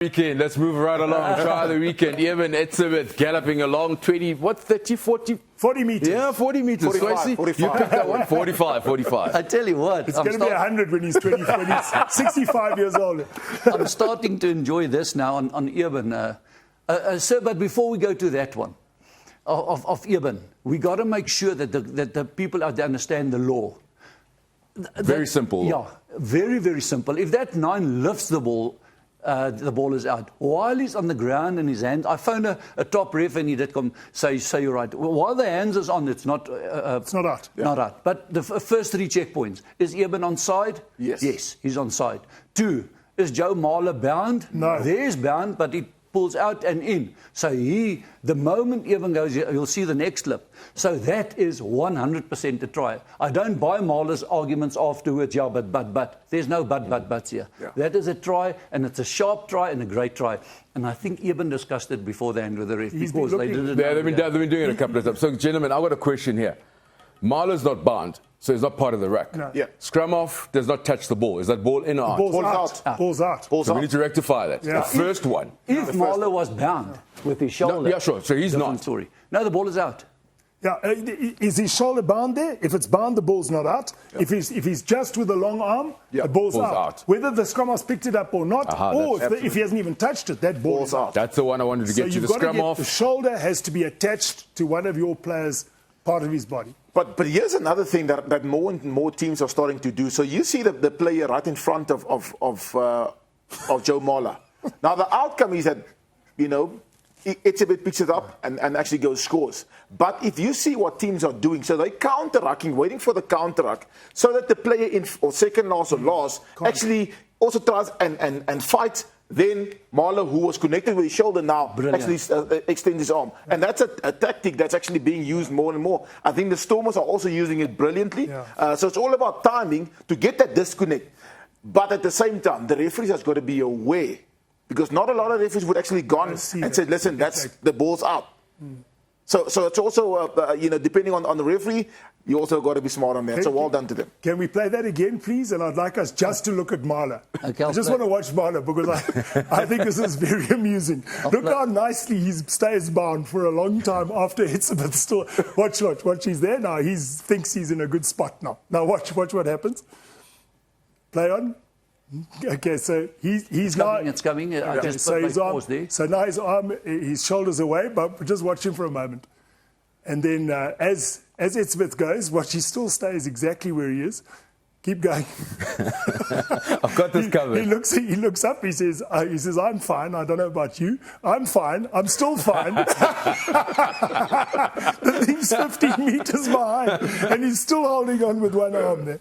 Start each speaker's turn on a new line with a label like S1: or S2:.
S1: Weekend. Let's move right along. Try the weekend. Eben Etzebeth galloping along 30
S2: 40 meters.
S1: Yeah, 40 meters.
S3: 45, 45.
S1: You picked that one? 45.
S4: I tell you what,
S2: It's going to be 100 when he's 65 years old.
S4: I'm starting to enjoy this now on Eben. Sir, but before we go to that one, of Eben, we got to make sure that the people out there understand the law.
S1: Very simple.
S4: Yeah, very, very simple. If that 9 lifts the ball is out. While he's on the ground in his hand, I phoned a top ref and he did come say you're right. While the hands is on, it's not
S2: it's not out.
S4: Not out. But the first 3 checkpoints. Is Eben on side?
S3: Yes.
S4: Yes, he's on side. 2, is Joe Marler bound?
S2: No.
S4: There's bound, but he pulls out and in. So the moment Eben goes, you'll see the next lip. So that is 100% a try. I don't buy Marler's arguments afterwards, yeah, but. There's no buts here.
S3: Yeah.
S4: That is a try, and it's a sharp try and a great try. And I think Eben discussed it beforehand with the ref because they did it.
S1: They've been doing it a couple of times. So, gentlemen, I've got a question here. Marler's not bound, so he's not part of the ruck.
S2: No.
S3: Yeah.
S1: Scrum off does not touch the ball. Is that ball in or out?
S2: Ball's out. Ball's out.
S1: So we need to rectify that.
S2: Yeah.
S1: The first one.
S4: If Marler was bound with his shoulder.
S1: No, yeah, sure. So he's
S4: different
S1: not.
S4: Story. No, the ball is out.
S2: Yeah, is his shoulder bound there? If it's bound, the ball's not out. Yeah. If he's just with a long arm,
S3: yeah,
S2: the ball's out. Whether the scrum off's picked it up or not, or if he hasn't even touched it, that ball's out.
S1: That's the one I wanted to get to. The scrum off.
S2: The shoulder has to be attached to one of your players' part of his body.
S3: But here's another thing that more and more teams are starting to do. So you see the player right in front of Joe Marler. Now the outcome is that, Etzebeth picks it up and actually goes scores. But if you see what teams are doing, so they're counter-rucking, waiting for the counter-ruck, so that the player in or second last or last actually also tries and fights. Then Marler, who was connected with his shoulder now, actually extends his arm. And that's a tactic that's actually being used more and more. I think the Stormers are also using it brilliantly. Yeah. So it's all about timing to get that disconnect. But at the same time, the referees has got to be aware. Because not a lot of referees would actually gone and said, listen, the ball's out. So it's also, depending on the referee, you also got to be smart on that. So well done to them.
S2: Can we play that again, please? And I'd like us just to look at Marler.
S4: Okay,
S2: I just want to watch Marler because I think this is very amusing. Look how nicely he stays bound for a long time after Etzebeth still. Watch, he's there now. He thinks he's in a good spot now. Now watch what happens. Play on. Okay, so he's now.
S4: It's coming. I just
S2: so
S4: put my
S2: his arm,
S4: pause there.
S2: So now his shoulder's away, but just watch him for a moment. And then as Etzebeth goes, watch, he still stays exactly where he is. Keep going.
S1: I've got this covered.
S2: He looks up. He says, "I'm fine. I don't know about you. I'm fine. I'm still fine." The thing's 15 meters behind, and he's still holding on with one arm there.